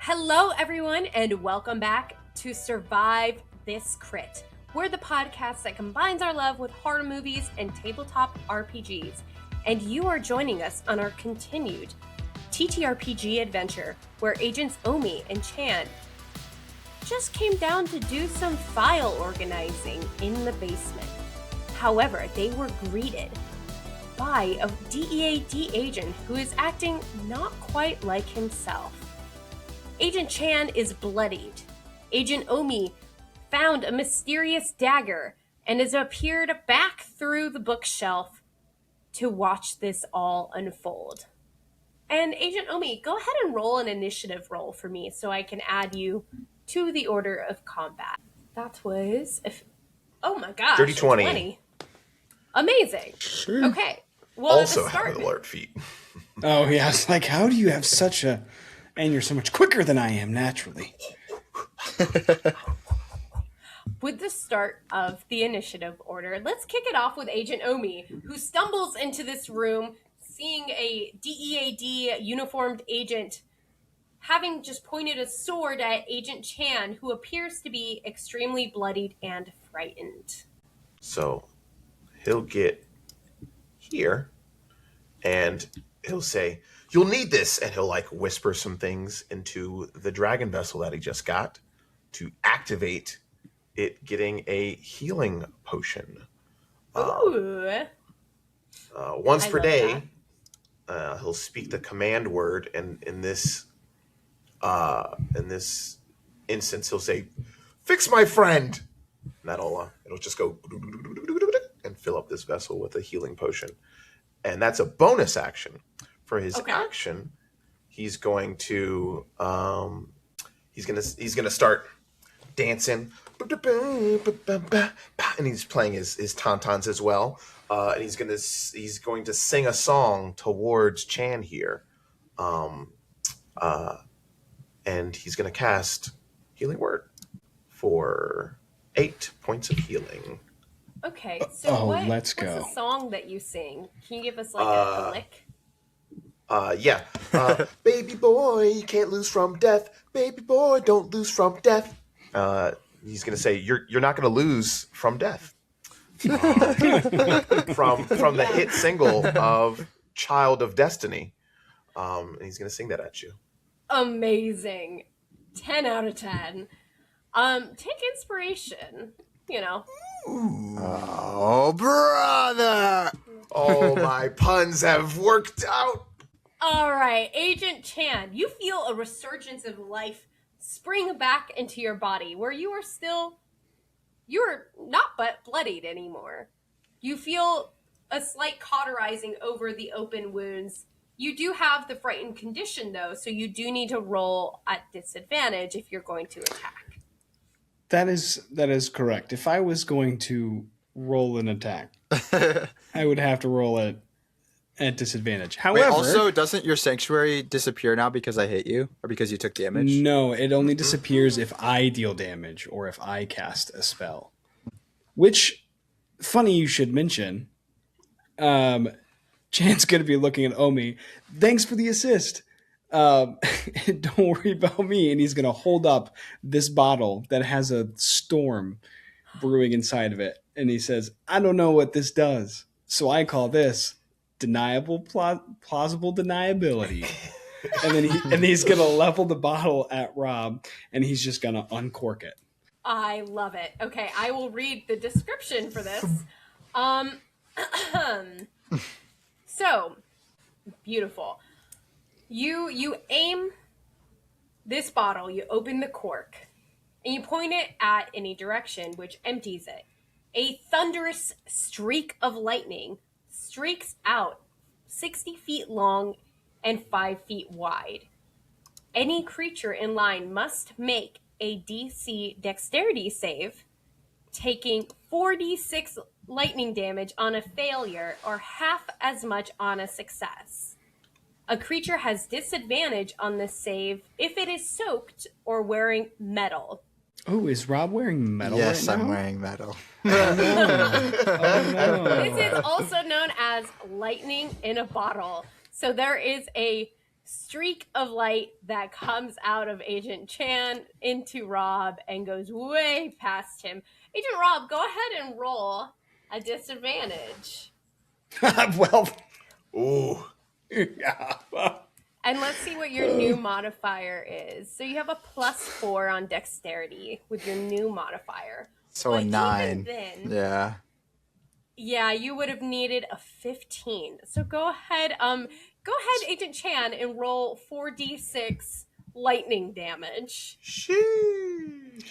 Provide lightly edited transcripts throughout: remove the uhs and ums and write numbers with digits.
Hello, everyone, and welcome back to Survive This Crit. We're the podcast that combines our love with horror movies and tabletop RPGs. And you are joining us on our continued TTRPG adventure, where Agents Omi and Chan just came down to do some file organizing in the basement. However, they were greeted by a D.E.A.D agent who is acting not quite like himself. Agent Chan is bloodied. Agent Omi found a mysterious dagger and has appeared back through the bookshelf to watch this all unfold. And Agent Omi, go ahead and roll an initiative roll for me so I can add you to the order of combat. That was, oh my gosh, Dirty 20. Amazing. Sure. Okay. Well, Also have an alert feat. Oh, yeah. It's like, how do you have such a... And you're so much quicker than I am, naturally. With the start of the initiative order, let's kick it off with Agent Omi, who stumbles into this room, seeing a D.E.A.D uniformed agent having just pointed a sword at Agent Chan, who appears to be extremely bloodied and frightened. So he'll get here and he'll say, "You'll need this," and he'll like whisper some things into the dragon vessel that he just got to activate it getting a healing potion. Ooh. Once per day, he'll speak the command word, and in this instance, he'll say, "Fix my friend." And that'll it'll just go and fill up this vessel with a healing potion, and that's a bonus action. For his action, he's going to he's gonna start dancing, and he's playing his tauntauns as well. And he's going to sing a song towards Chan here, and he's going to cast Healing for 8 points of healing. Okay, so let's what's go. the song that you sing? Can you give us like a lick? Yeah. Baby boy, you can't lose from death. Baby boy, don't lose from death. He's gonna say, "You're not gonna lose from death." From the hit single of "Child of Destiny," and he's gonna sing that at you. Amazing. 10 out of 10. Take inspiration, you know. Oh, brother! Oh, my puns have worked out. All right, Agent Chan, you feel a resurgence of life spring back into your body where you're not but bloodied anymore. You feel a slight cauterizing over the open wounds. You do have the frightened condition though, so you do need to roll at disadvantage if you're going to attack. That is correct. If I was going to roll an attack, I would have to roll it at disadvantage. However, wait, also, doesn't your sanctuary disappear now because I hit you? Or because you took damage? No, it only disappears if I deal damage or if I cast a spell. Which, funny you should mention, Chan's going to be looking at Omi. Thanks for the assist. Don't worry about me. And he's going to hold up this bottle that has a storm brewing inside of it. And he says, "I don't know what this does, so I call this plausible deniability." And he's going to level the bottle at Rob, and he's just going to uncork it. I love it. Okay, I will read the description for this. So, beautiful. You aim this bottle, you open the cork, and you point it at any direction, which empties it. A thunderous streak of lightning streaks out 60 feet long and 5 feet wide. Any creature in line must make a DC dexterity save, taking 4d6 lightning damage on a failure or half as much on a success. A creature has disadvantage on this save if it is soaked or wearing metal. Oh, is Rob wearing metal Yes, right now? I'm wearing metal. Oh, no. This is also known as lightning in a bottle. So there is a streak of light that comes out of Agent Chan into Rob and goes way past him. Agent Rob, go ahead and roll a disadvantage. Well, Ooh. yeah. And let's see what your new modifier is. So you have a +4 on dexterity with your new modifier. So But a even 9. then, Yeah. you would have needed a 15. So go ahead, Agent Chan, and roll 4d6 lightning damage. Sheesh.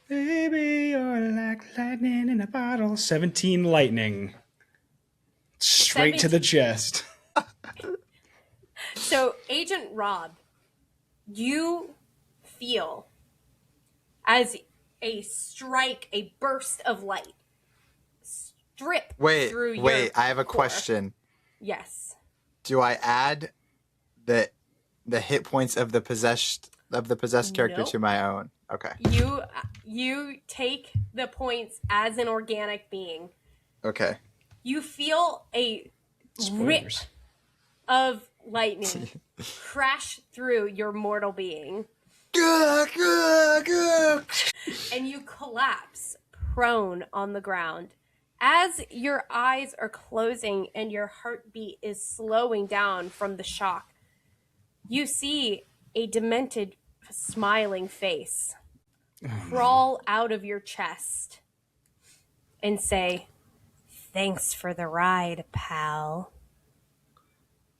Baby, you're like lightning in a bottle. 17 lightning. Straight to the chest. So, Agent Rob, you feel as a burst of light strip through your I have a core. question. Yes. Do I add the hit points of the possessed character Nope. to my own? Okay. You take the points as an organic being. Okay. You feel a rip Spoilers. of lightning crash through your mortal being. And you collapse prone on the ground. As your eyes are closing and your heartbeat is slowing down from the shock, you see a demented, smiling face crawl out of your chest and say, "Thanks for the ride, pal."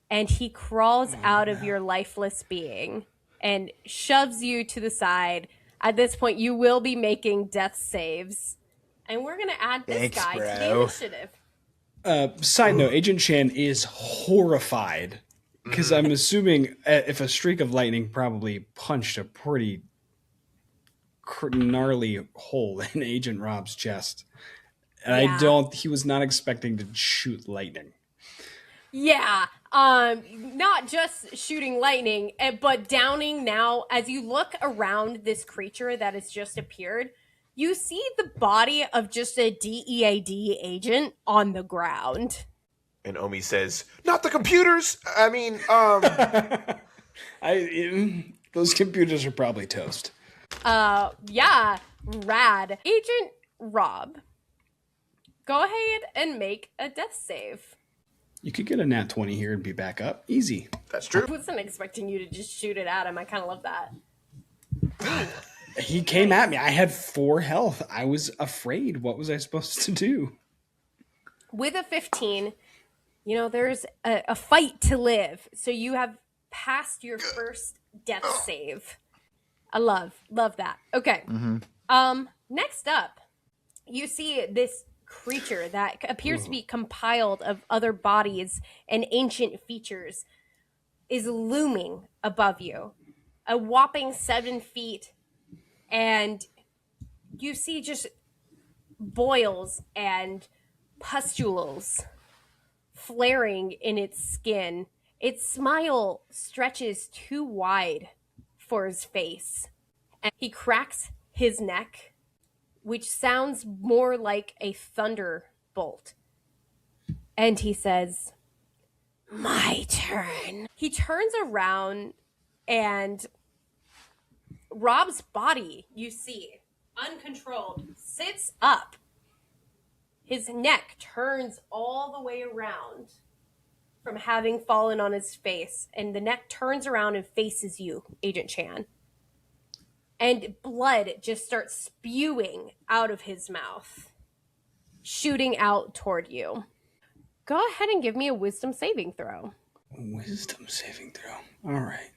And he crawls out of your lifeless being and shoves you to the side. At this point, you will be making death saves. And we're going to add this Thanks, guy to the bro. initiative. Side note, Agent Chan is horrified. Because I'm assuming if a streak of lightning probably punched a pretty gnarly hole in Agent Rob's chest. And Yeah. he was not expecting to shoot lightning. Yeah, not just shooting lightning, but downing now. As you look around this creature that has just appeared, you see the body of just a D.E.A.D agent on the ground. And Omi says, "Not the computers. I mean, Those computers are probably toast. Yeah, rad. Agent Rob, go ahead and make a death save. You could get a nat 20 here and be back up. Easy. that's I true." wasn't expecting you to just shoot it at him. I kind of love that. He came at me. I had 4 health. I was afraid. What was I supposed to do? With a 15, there's a fight to live. So you have passed your first death save. I love that. Okay. Next up, you see this creature that appears to be compiled of other bodies and ancient features is looming above you. A whopping 7 feet. And you see just boils and pustules flaring in its skin. Its smile stretches too wide for his face. And he cracks his neck, which sounds more like a thunderbolt. And he says, "My turn." He turns around and Rob's body, you see, uncontrolled, sits up. His neck turns all the way around from having fallen on his face, and the neck turns around and faces you, Agent Chan. And blood just starts spewing out of his mouth, shooting out toward you. Go ahead and give me a wisdom saving throw. Wisdom saving throw. All right.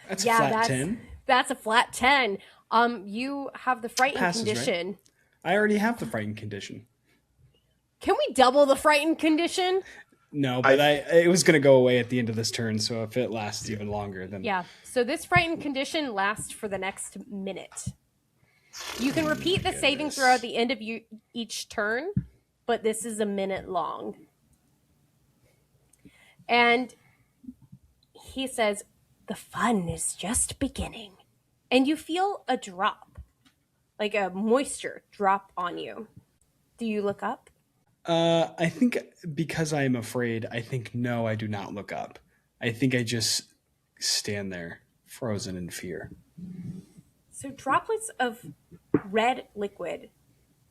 That's Yeah, a flat that's 10. That's a flat 10. You have the frightened Passes, right? condition. I already have the frightened condition. Can we double the frightened condition? No, but it was going to go away at the end of this turn, so if it lasts even longer, then... Yeah, so this frightened condition lasts for the next minute. You can repeat the saving throw at the end of each turn, but this is a minute long. And he says, "The fun is just beginning." And you feel a drop, like a moisture drop on you. Do you look up? I think because I am afraid, I think no, I do not look up. I think I just stand there, frozen in fear. So droplets of red liquid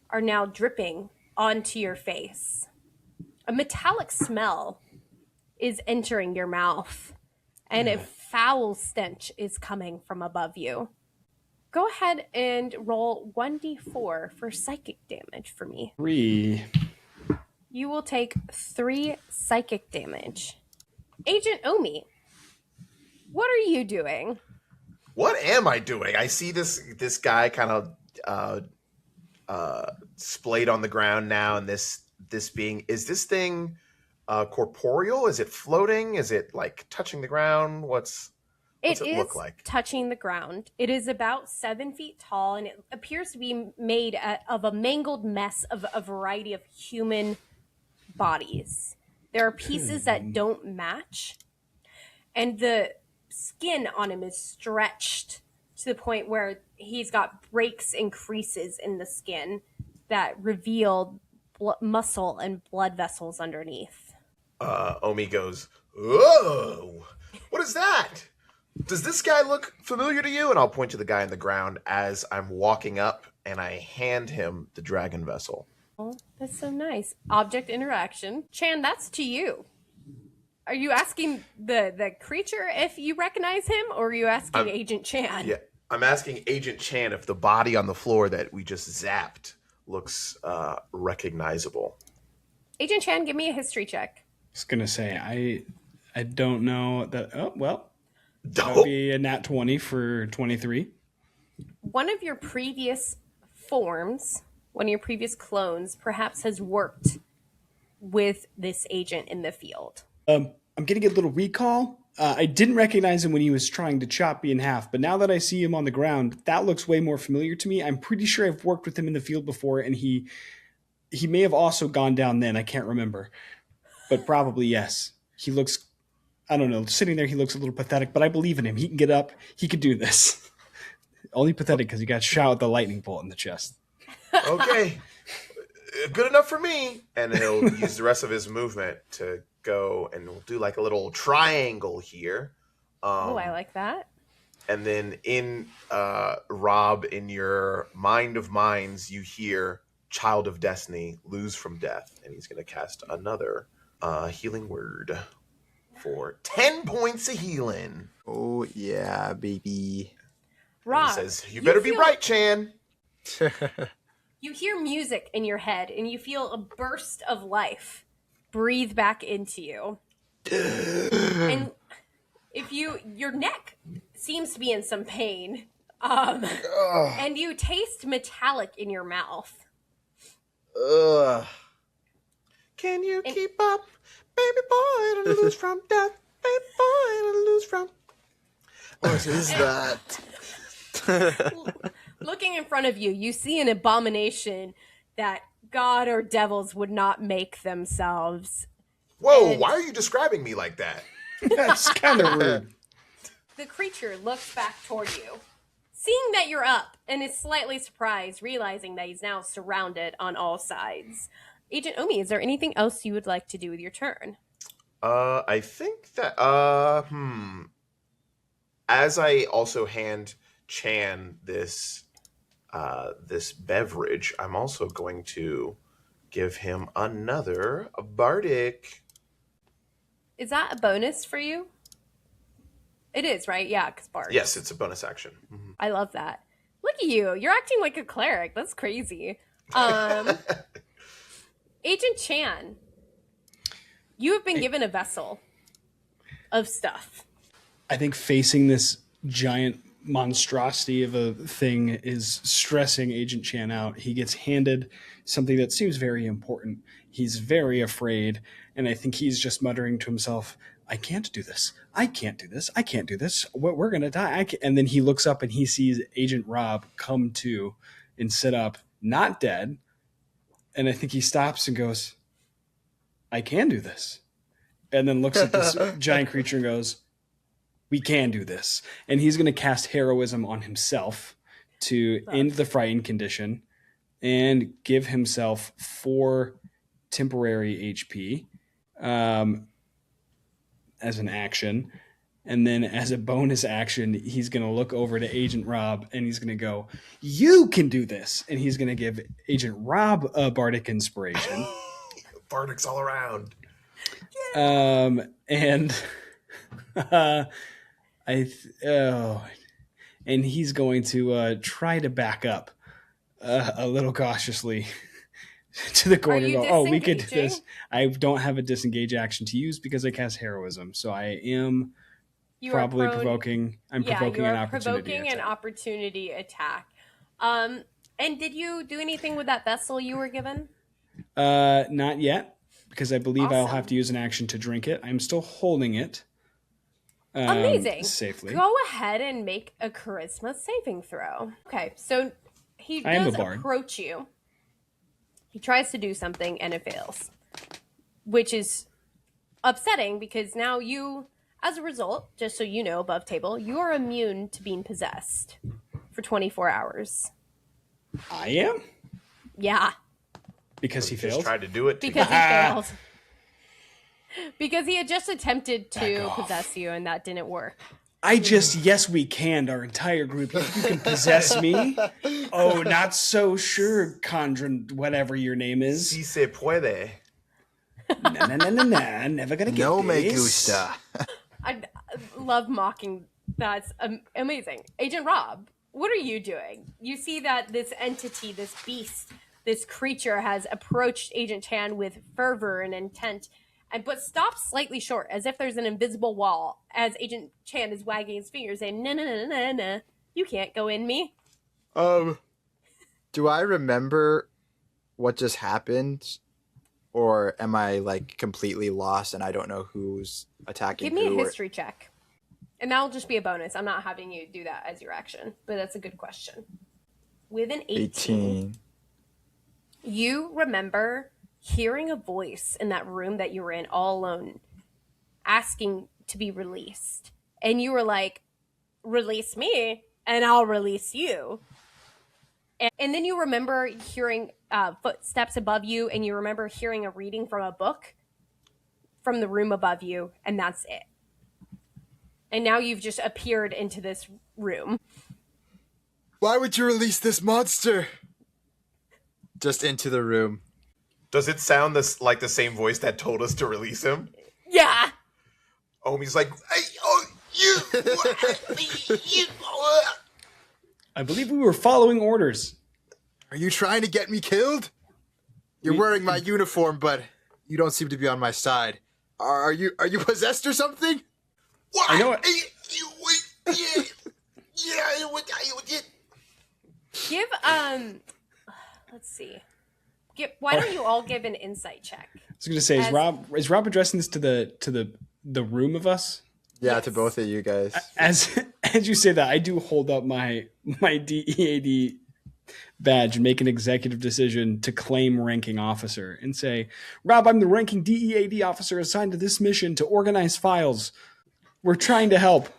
are now dripping onto your face. A metallic smell is entering your mouth, and a foul stench is coming from above you. Go ahead and roll 1d4 for psychic damage for me. 3. You will take 3 psychic damage. Agent Omi, what are you doing? What am I doing? I see this guy kind of splayed on the ground now, and this being, is this thing corporeal? Is it floating? Is it like touching the ground? What's it look like? Touching the ground. It is about 7 feet tall, and it appears to be made of a mangled mess of a variety of human bodies. There are pieces that don't match, and the skin on him is stretched to the point where he's got breaks and creases in the skin that reveal muscle and blood vessels underneath. Omi goes, "Whoa! What is that? Does this guy look familiar to you?" And I'll point to the guy on the ground as I'm walking up, and I hand him the dragon vessel. Oh, that's so nice. Object interaction. Chan, that's to you. Are you asking the creature if you recognize him, or are you asking Agent Chan? Yeah, I'm asking Agent Chan if the body on the floor that we just zapped looks recognizable. Agent Chan, give me a history check. I was gonna say I don't know that. Oh well, that would be a nat 20 for 23. One of your previous forms, one of your previous clones, perhaps has worked with this agent in the field. I'm getting a little recall. I didn't recognize him when he was trying to chop me in half, but now that I see him on the ground, that looks way more familiar to me. I'm pretty sure I've worked with him in the field before, and he may have also gone down then. I can't remember. But probably yes. He looks, I don't know, sitting there he looks a little pathetic, but I believe in him. He can get up. He could do this. Only pathetic because he got shot with a lightning bolt in the chest. Okay. Good enough for me. And he'll use the rest of his movement to go, and we'll do like a little triangle here. I like that. And then in Rob, in your mind of minds, you hear Child of Destiny, lose from death. And he's going to cast another healing word for 10 points of healing. Oh, yeah, baby. Rob, he says, you better be right, Chan. You hear music in your head, and you feel a burst of life breathe back into you. And if your neck seems to be in some pain, and you taste metallic in your mouth. Can you keep up, baby boy, to lose from death, baby boy, to lose from... What is that? Looking in front of you, you see an abomination that God or devils would not make themselves. Whoa, why are you describing me like that? That's kind of rude. The creature looks back toward you, seeing that you're up, and is slightly surprised, realizing that he's now surrounded on all sides. Agent Omi, is there anything else you would like to do with your turn? I think that, as I also hand Chan this beverage, I'm also going to give him another bardic. Is that a bonus for you? It is, right? Yeah, because bard. Yes, it's a bonus action. Mm-hmm. I love that. Look at you. You're acting like a cleric. That's crazy. Agent Chan, you have been given a vessel of stuff. I think facing this giant monstrosity of a thing is stressing Agent Chan out. He gets handed something that seems very important. He's very afraid, and I think he's just muttering to himself, I can't do this. I can't do this. I can't do this. We're going to die. And then he looks up and he sees Agent Rob come to and sit up, not dead. And I think he stops and goes, I can do this. And then looks at this giant creature and goes, we can do this. And he's going to cast heroism on himself to end the frightened condition and give himself 4 temporary HP. as an action. And then as a bonus action, he's going to look over to Agent Rob and he's going to go, "You can do this." And he's going to give Agent Rob a bardic inspiration. Bardics all around. And and he's going to try to back up a little cautiously to the corner and go, "Oh, we could do this." I don't have a disengage action to use because I cast heroism. So I am probably provoking. I'm provoking an opportunity attack. And did you do anything with that vessel you were given? Not yet, because I believe I'll have to use an action to drink it. I'm still holding it. Amazing. Safely. Go ahead and make a charisma saving throw. Okay, so he does approach you. He tries to do something and it fails, which is upsetting because now you, as a result, just so you know, above table, you are immune to being possessed for 24 hours. I am? Yeah. Because he failed? Tried to do it. Because he failed. Because he had just attempted to possess you and that didn't work. Yes, we can. Our entire group. You can possess me? Oh, not so sure, Condren, whatever your name is. Si se puede. Nah, never gonna get no this. me gusta. I love mocking. That's amazing. Agent Rob, what are you doing? You see that this entity, this beast, this creature has approached Agent Chan with fervor and intent, but stops slightly short, as if there's an invisible wall, as Agent Chan is wagging his fingers saying, no, you can't go in me. Do I remember what just happened? Or am I, like, completely lost and I don't know who's attacking who? Give me a history check. And that'll just be a bonus. I'm not having you do that as your action, but that's a good question. With an 18. You remember hearing a voice in that room that you were in all alone asking to be released. And you were like, release me and I'll release you. And then you remember hearing footsteps above you, and you remember hearing a reading from a book from the room above you, and that's it. And now you've just appeared into this room. Why would you release this monster? Just into the room. Does it sound like the same voice that told us to release him? Yeah. Omi's like, hey, you. I believe we were following orders. Are you trying to get me killed? You're wearing my uniform, but you don't seem to be on my side. Are you possessed or something? What? I know it. Give let's see. Why don't you all give an insight check? I was going to say, is Rob addressing this to the room of us? Yeah, Yes. to both of you guys. As you say that, I do hold up my D.E.A.D. badge and make an executive decision to claim ranking officer and say, "Rob, I'm the ranking D.E.A.D. officer assigned to this mission to organize files. We're trying to help."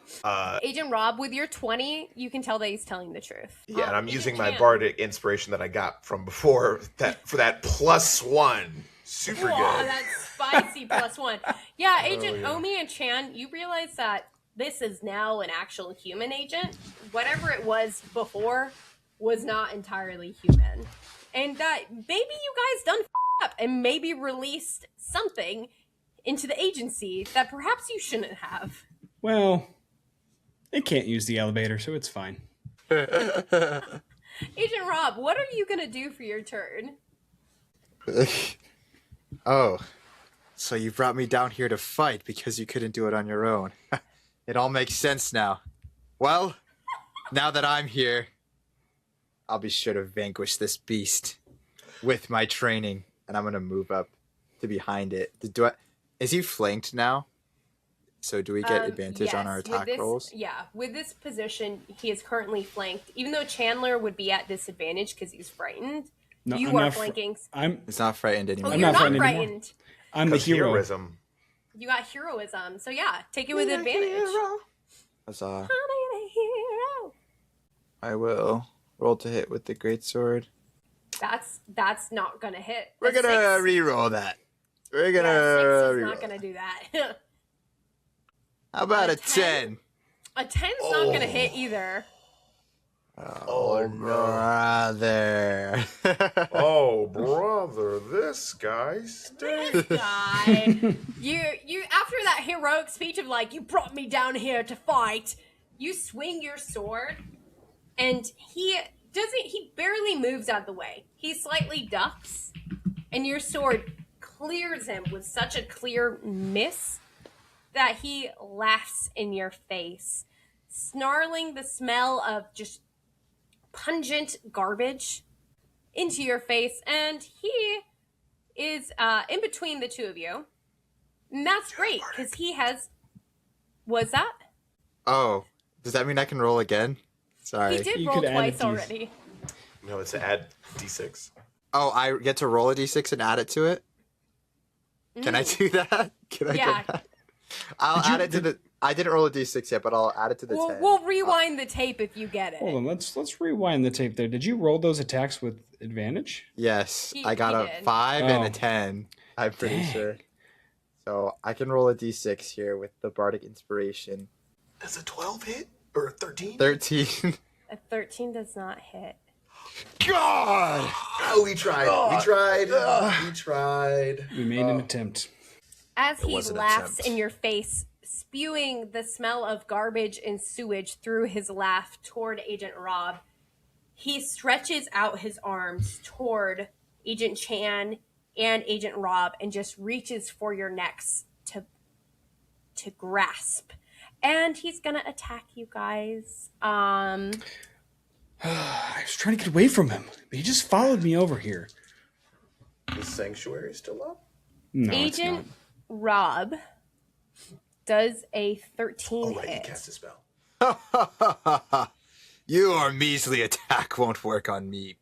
Agent Rob, with your 20, you can tell that he's telling the truth. Yeah, and I'm using my bardic inspiration that I got from before for that +1. Super good. That's spicy +1. Yeah, Agent Omi and Chan, you realize that this is now an actual human agent. Whatever it was before was not entirely human. And that maybe you guys done up and maybe released something into the agency that perhaps you shouldn't have. Well, it can't use the elevator, so it's fine. Agent Rob, what are you going to do for your turn? Oh, so you brought me down here to fight because you couldn't do it on your own. It all makes sense now. Well, now that I'm here, I'll be sure to vanquish this beast with my training, and I'm going to move up to behind it. Is he flanked now? So do we get advantage on our attack rolls? Yeah, with this position, he is currently flanked. Even though Chandler would be at disadvantage because he's frightened, No, you I'm are not flanking. He's not frightened anymore. Oh, I'm you're not not frightened anymore. frightened. I'm the hero. Heroism. You got heroism. So yeah, take it with advantage. Huzzah. I need a hero. I will roll to hit with the greatsword. That's not gonna hit. We're gonna re-roll that. We're gonna Yeah, 6 is re-roll not gonna do that. How about A a 10? A 10's not going to hit either. Oh, brother. Oh, brother, this guy stinks. Guy. you after that heroic speech of like, you brought me down here to fight, you swing your sword, and he barely moves out of the way. He slightly ducks, and your sword clears him with such a clear miss that he laughs in your face, snarling the smell of just pungent garbage into your face, and he is in between the two of you. And that's great, because he has... Was that? Oh, does that mean I can roll again? Sorry. He did You roll could add twice a already. No, it's to add D6. Oh, I get to roll a d6 and add it to it? Can I do that? Can I Yeah. do that? I'll add it to the... I didn't roll a d6 yet, but I'll add it to the 10. We'll rewind the tape if you get it. Hold on, let's rewind the tape there. Did you roll those attacks with advantage? Yes, He I got a did. 5 and Oh. a 10. I'm pretty Dang. sure. So I can roll a d6 here with the Bardic Inspiration. Does a 12 hit? Or a 13? 13. A 13 does not hit. God! Oh, we tried. We tried. We made an attempt. As he was an laughs attempt. in your face, spewing the smell of garbage and sewage through his laugh toward Agent Rob, he stretches out his arms toward Agent Chan and Agent Rob and just reaches for your necks to grasp. And he's gonna attack you guys. I was trying to get away from him, but he just followed me over here. Is Sanctuary still up? No, Agent Rob does a 13 Oh, right, he hit. cast a spell. Your measly attack won't work on me.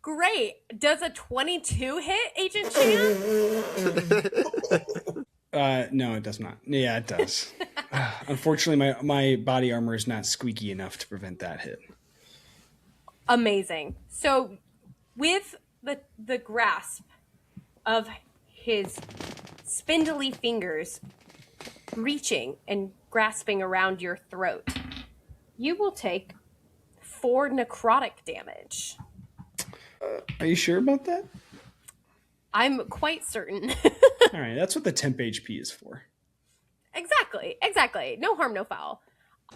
Great. Does a 22 hit, Agent Chan? No, it does not. Yeah, it does. Unfortunately, my body armor is not squeaky enough to prevent that hit. Amazing. So, with the grasp of his spindly fingers reaching and grasping around your throat, you will take 4 necrotic damage. Are you sure about that? I'm quite certain. All right, that's what the temp HP is for. Exactly. No harm, no foul.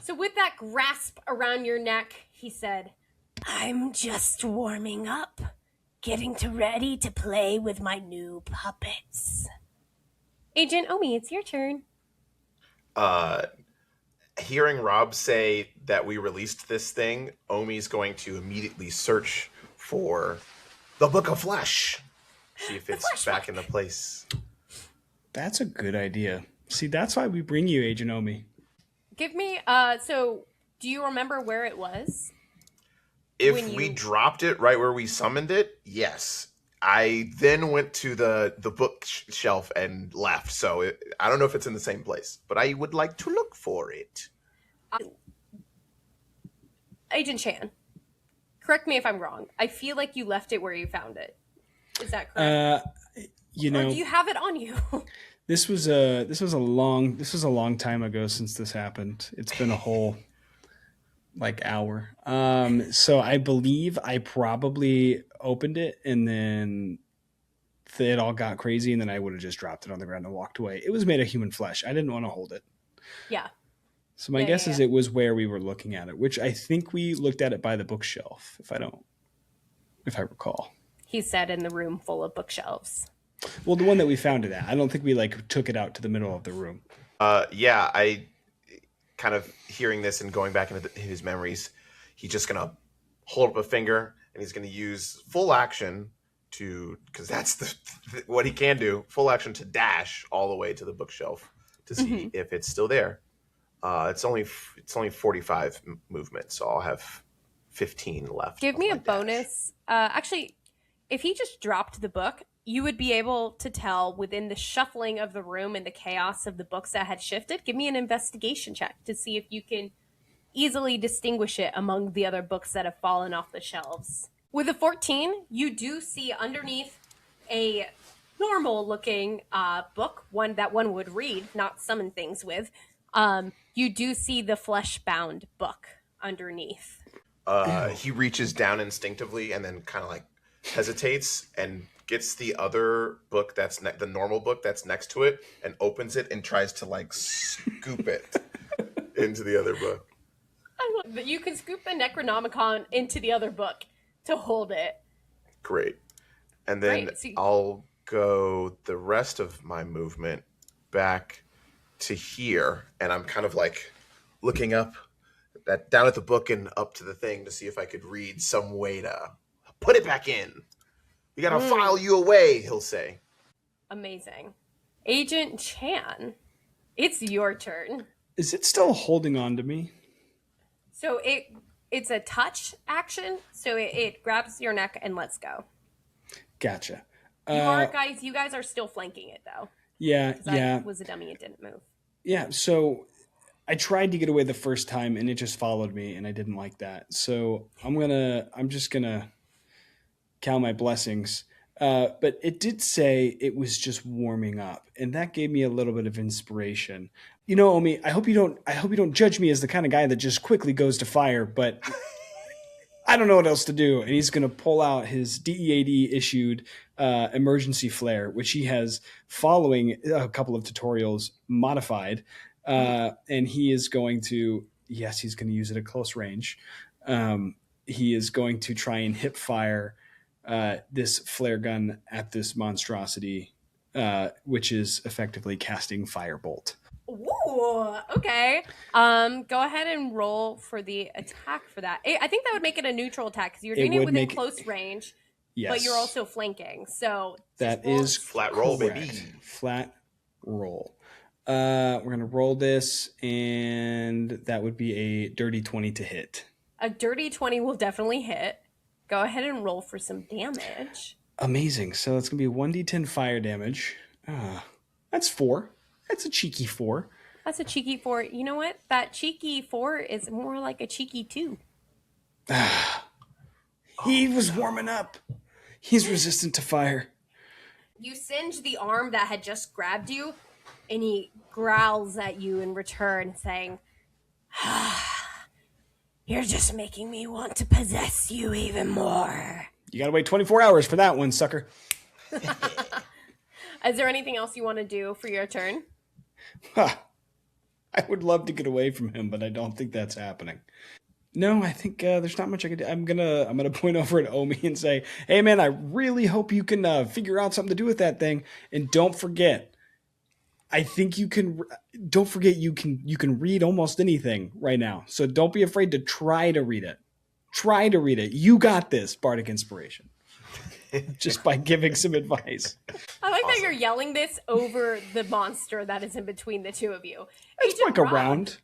So with that grasp around your neck, he said, I'm just warming up, getting ready to play with my new puppets. Agent Omi, it's your turn. Hearing Rob say that we released this thing, Omi's going to immediately search for the Book of Flesh. See if it's back in the place. That's a good idea. See, that's why we bring you, Agent Omi. Give me, so do you remember where it was? If When we you- dropped it right where we summoned it, yes. I then went to the bookshelf and left. So I don't know if it's in the same place, but I would like to look for it. Agent Chan, correct me if I'm wrong. I feel like you left it where you found it. Is that correct? You Or know, do you have it on you? this was a long time ago since this happened. It's been a whole hour. So I believe I probably opened it and then it all got crazy and then I would have just dropped it on the ground and walked away. It was made of human flesh. I didn't want to hold it. Yeah. So my guess is it was where we were looking at it, which I think we looked at it by the bookshelf, if I recall. He said in the room full of bookshelves. Well, the one that we found it at. I don't think we took it out to the middle of the room. Yeah, I kind of hearing this and going back into his memories, he's just going to hold up a finger and he's going to use full action because that's what he can do, full action to dash all the way to the bookshelf to see if it's still there. It's only 45 movement, so I'll have 15 left. Give of me my a dash. bonus. Actually, if he just dropped the book, you would be able to tell within the shuffling of the room and the chaos of the books that had shifted. Give me an investigation check to see if you can easily distinguish it among the other books that have fallen off the shelves. With a 14, you do see underneath a normal looking book, one that one would read, not summon things with, you do see the flesh-bound book underneath. He reaches down instinctively and then kind of like hesitates and gets the other book that's the normal book that's next to it and opens it and tries to like scoop it into the other book. I love that you can scoop the Necronomicon into the other book to hold it. Great. And then Great. So I'll go the rest of my movement back to here, and I'm kind of like looking up down at the book and up to the thing to see if I could read some way to put it back in. We gotta file you away, he'll say. Amazing. Agent Chan, it's your turn. Is it still holding on to me? So it's a touch action, so it grabs your neck and lets go. Gotcha. You guys are still flanking it though. Yeah. I was a dummy, it didn't move. Yeah, so I tried to get away the first time and it just followed me and I didn't like that. So I'm just gonna count my blessings. But it did say it was just warming up, and that gave me a little bit of inspiration. You know, Omi, I hope you don't judge me as the kind of guy that just quickly goes to fire, but I don't know what else to do. And he's gonna pull out his D.E.A.D issued emergency flare, which he has, following a couple of tutorials, modified. And he is going to, he's going to use it at close range. He is going to try and hip fire this flare gun at this monstrosity, which is effectively casting Firebolt. Ooh, okay. Go ahead and roll for the attack for that. I think that would make it a neutral attack because you're doing it within close range. Yes. But you're also flanking, so that is flat roll, correct. baby. Flat roll. We're gonna roll this, and that would be a dirty 20 to hit. A dirty 20 will definitely hit. Go ahead and roll for some damage. Amazing. So it's gonna be 1d10 fire damage. That's 4. That's a cheeky 4. That's a cheeky 4. You know what? That cheeky 4 is more like a cheeky 2. He was warming up. He's resistant to fire. You singe the arm that had just grabbed you, and he growls at you in return, saying, "You're just making me want to possess you even more." You gotta wait 24 hours for that one, sucker. Is there anything else you want to do for your turn? I would love to get away from him, but I don't think that's happening. No, I think there's not much I can do. I'm gonna point over at Omi and say, "Hey, man, I really hope you can figure out something to do with that thing, and don't forget. I think you can. Don't forget you can read almost anything right now. So don't be afraid to try to read it. Try to read it. You got this, Bardic Inspiration." Just by giving some advice. I like that you're yelling this over the monster that is in between the two of you. It's Agent like a Rob. round.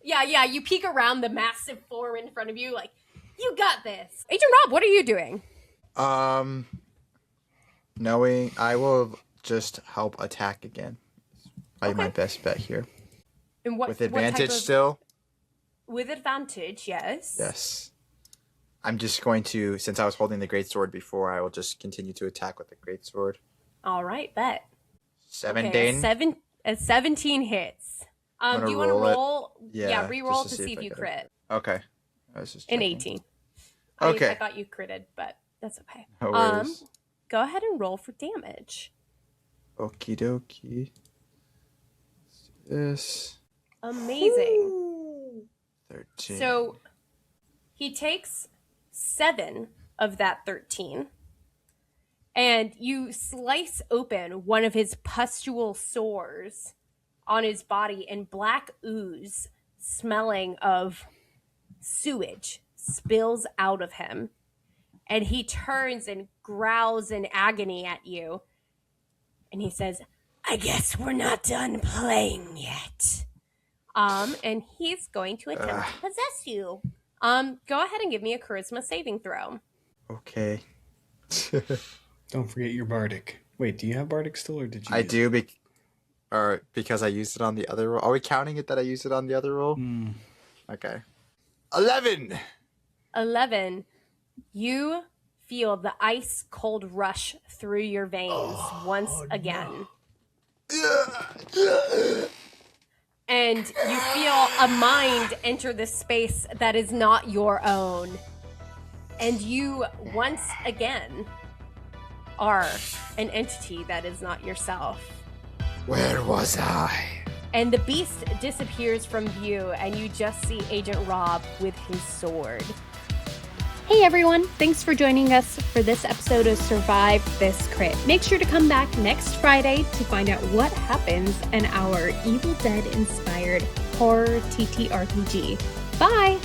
Yeah, you peek around the massive form in front of you, like, you got this. Agent Rob, what are you doing? Knowing I will just help attack again. Probably my best bet here. And what, With what type advantage of- still? With advantage, yes. Yes. I'm just going to, since I was holding the greatsword before, I will just continue to attack with the greatsword. All right, bet. 17. A 17 hits. Do you want to roll it. roll? Yeah, re-roll just to see if you I could. crit. Okay. I was just An checking. 18. Okay. I thought you critted, but that's okay. No worries. Go ahead and roll for damage. Okie dokie. Let's do this. Amazing. 13. So he takes 7 of that 13, and you slice open one of his pustule sores on his body, and black ooze smelling of sewage spills out of him. And he turns and growls in agony at you. And he says, "I guess we're not done playing yet." And he's going to attempt to possess you. Go ahead and give me a charisma saving throw. Okay. Don't forget your Bardic. Wait, do you have Bardic still, or did you? I do, because I used it on the other roll. Are we counting it that I used it on the other roll? Okay. 11! 11. You feel the ice cold rush through your veins once again. And you feel a mind enter this space that is not your own. And you, once again, are an entity that is not yourself. Where was I? And the beast disappears from view, and you just see Agent Rob with his sword. Hey everyone, thanks for joining us for this episode of Survive This Crit. Make sure to come back next Friday to find out what happens in our Evil Dead inspired horror TTRPG. Bye!